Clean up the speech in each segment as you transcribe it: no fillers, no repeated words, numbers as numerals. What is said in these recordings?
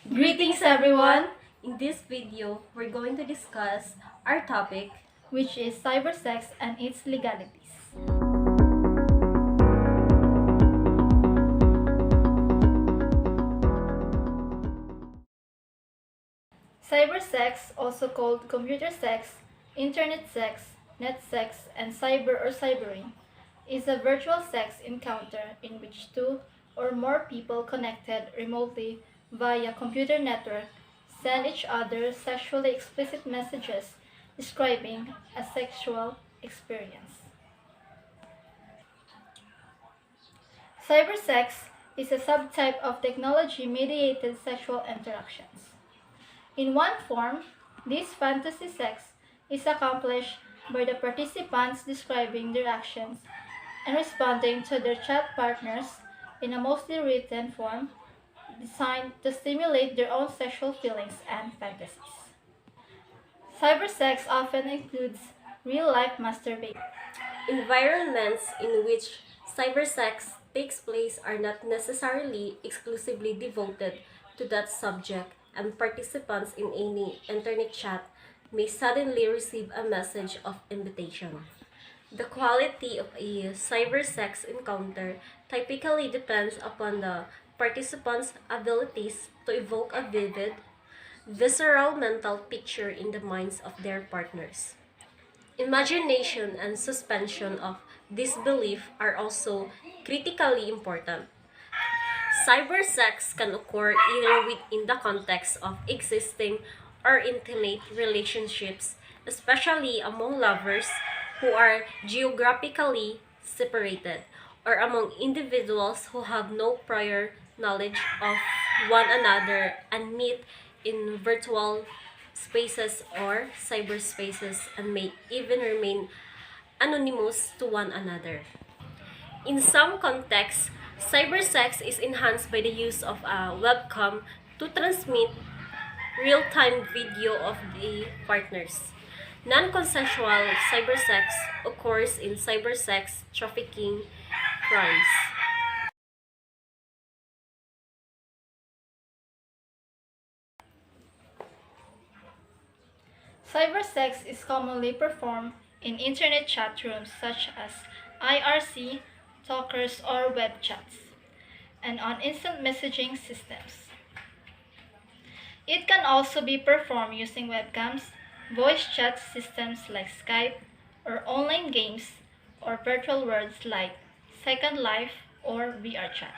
Greetings everyone! In this video, we're going to discuss our topic, which is cybersex and its legalities. Cybersex, also called computer sex, internet sex, net sex, and cyber or cybering, is a virtual sex encounter in which two or more people connected remotely via computer network send each other sexually explicit messages describing a sexual experience. Cybersex is a subtype of technology-mediated sexual interactions. In one form, this fantasy sex is accomplished by the participants describing their actions and responding to their chat partners in a mostly written form designed to stimulate their own sexual feelings and fantasies. Cybersex often includes real-life masturbation. Environments in which cybersex takes place are not necessarily exclusively devoted to that subject, and participants in any internet chat may suddenly receive a message of invitation. The quality of a cybersex encounter typically depends upon the participant's abilities to evoke a vivid, visceral mental picture in the minds of their partners. Imagination and suspension of disbelief are also critically important. Cybersex can occur either within the context of existing or intimate relationships, especially among lovers who are geographically separated, or among individuals who have no prior knowledge of one another and meet in virtual spaces or cyberspaces and may even remain anonymous to one another. In some contexts, cybersex is enhanced by the use of a webcam to transmit real-time video of the partners. Non-consensual cybersex occurs in cybersex trafficking crimes. Cybersex is commonly performed in internet chat rooms such as IRC, talkers, or web chats, and on instant messaging systems. It can also be performed using webcams, voice chat systems like Skype, or online games or virtual worlds like Second Life or VRChat.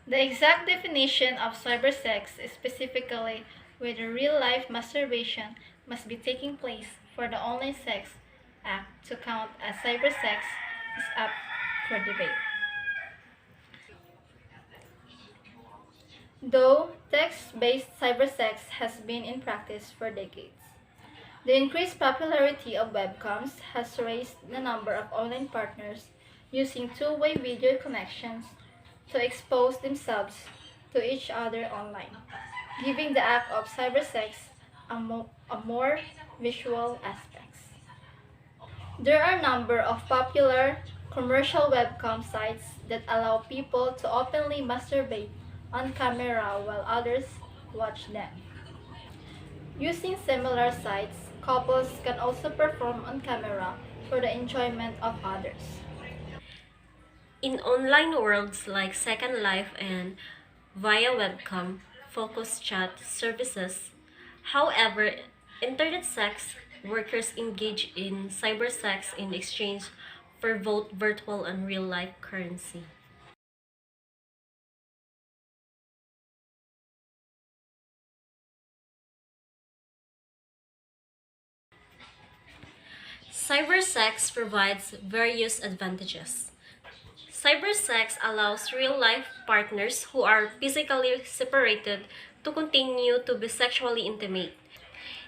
The exact definition of cybersex is specifically whether real-life masturbation must be taking place for the online sex act to count as cybersex is up for debate. Though text-based cybersex has been in practice for decades, the increased popularity of webcams has raised the number of online partners using two-way video connections to expose themselves to each other online, giving the act of cybersex a more visual aspects. There are a number of popular commercial webcam sites that allow people to openly masturbate on camera while others watch them. Using similar sites, couples can also perform on camera for the enjoyment of others. In online worlds like Second Life and via webcam focused chat services, however, internet sex workers engage in cybersex in exchange for both virtual and real life currency. Cybersex provides various advantages. Cybersex allows real-life partners who are physically separated to continue to be sexually intimate.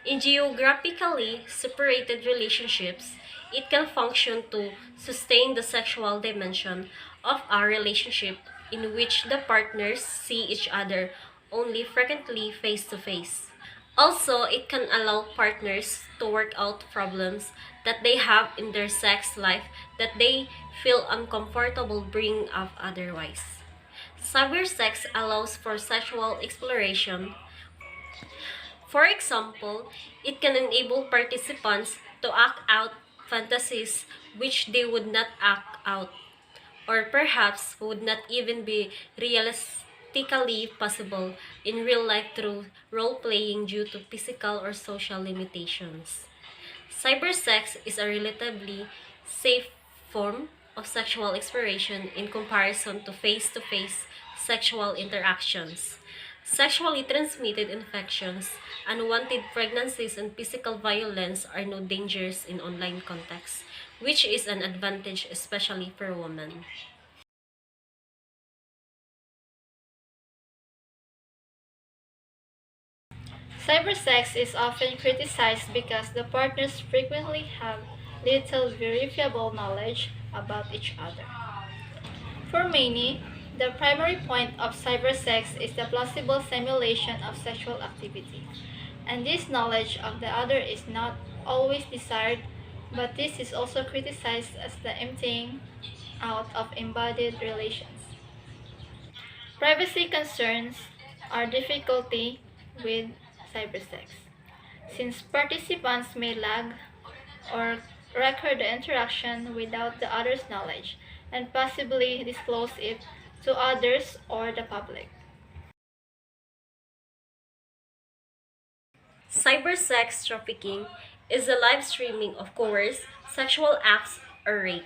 In geographically separated relationships, it can function to sustain the sexual dimension of a relationship in which the partners see each other only frequently face to face. Also, it can allow partners to work out problems that they have in their sex life that they feel uncomfortable bringing up otherwise. Cybersex allows for sexual exploration. For example, it can enable participants to act out fantasies which they would not act out, or perhaps would not even be realistically possible in real life through role playing due to physical or social limitations. Cybersex is a relatively safe form of sexual exploration in comparison to face sexual interactions. Sexually transmitted infections, unwanted pregnancies, and physical violence are no dangers in online contexts, which is an advantage especially for women. Cybersex is often criticized because the partners frequently have little verifiable knowledge about each other. For many, the primary point of cybersex is the plausible simulation of sexual activity, and this knowledge of the other is not always desired, but this is also criticized as the emptying out of embodied relations. Privacy concerns are difficulty with cybersex, since participants may lag or record the interaction without the other's knowledge and possibly disclose it to others or the public. Cybersex trafficking is the live streaming of coerced sexual acts or rape.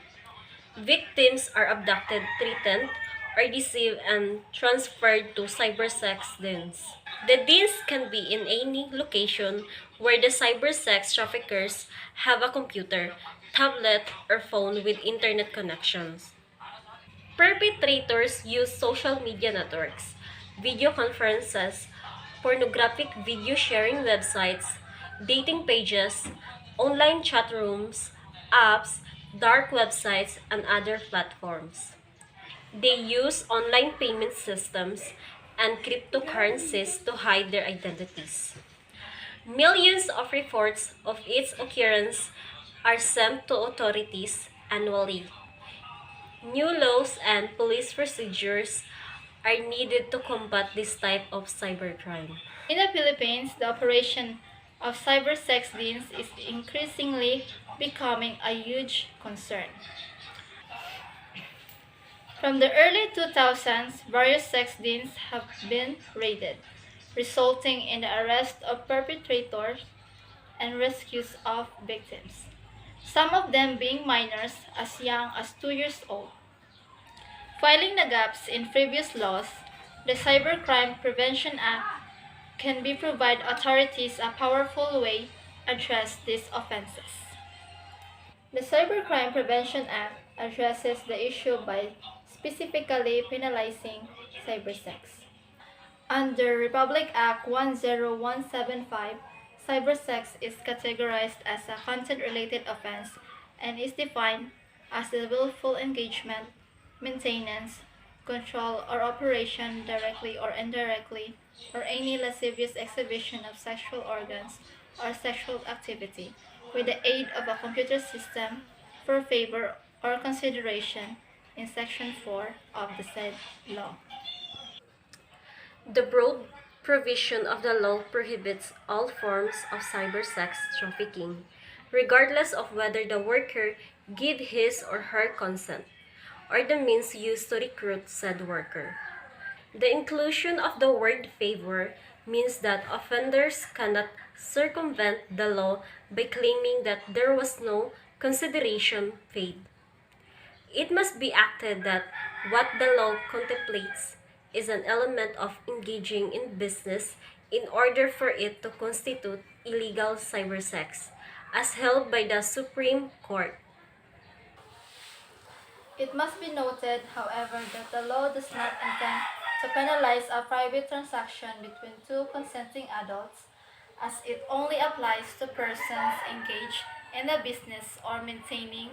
Victims are abducted, threatened, or deceived and transferred to cybersex dens. The dens can be in any location where the cybersex traffickers have a computer, tablet, or phone with internet connections. Perpetrators use social media networks, video conferences, pornographic video sharing websites, dating pages, online chat rooms, apps, dark websites, and other platforms. They use online payment systems and cryptocurrencies to hide their identities. Millions of reports of its occurrence are sent to authorities annually. New laws and police procedures are needed to combat this type of cybercrime. In the Philippines, the operation of cybersex dens is increasingly becoming a huge concern. From the early 2000s, various sex dens have been raided, resulting in the arrest of perpetrators and rescues of victims, some of them being minors as young as 2 years old. Filling the gaps in previous laws, the Cybercrime Prevention Act can be provide authorities a powerful way to address these offenses. The Cybercrime Prevention Act addresses the issue by specifically penalizing cybersex. Under Republic Act 10175, cybersex is categorized as a content-related offense and is defined as the willful engagement, maintenance, control, or operation directly or indirectly, or any lascivious exhibition of sexual organs or sexual activity with the aid of a computer system for favor or consideration in Section 4 of the said law. The broad provision of the law prohibits all forms of cybersex trafficking, regardless of whether the worker gave his or her consent, or the means used to recruit said worker. The inclusion of the word favor means that offenders cannot circumvent the law by claiming that there was no consideration paid. It must be acted that what the law contemplates is an element of engaging in business in order for it to constitute illegal cybersex, as held by the Supreme Court. It must be noted, however, that the law does not intend to penalize a private transaction between two consenting adults, as it only applies to persons engaged in a business or maintaining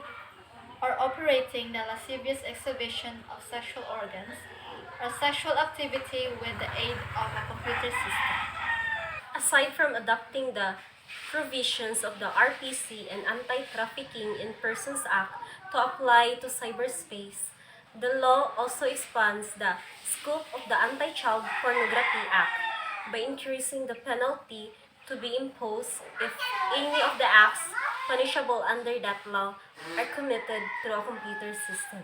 or operating the lascivious exhibition of sexual organs or sexual activity with the aid of a computer system. Aside from adopting the provisions of the RPC and Anti-Trafficking in Persons Act to apply to cyberspace, The law also expands the scope of the Anti-Child Pornography Act by increasing the penalty to be imposed if any of the acts punishable under that law are committed through a computer system.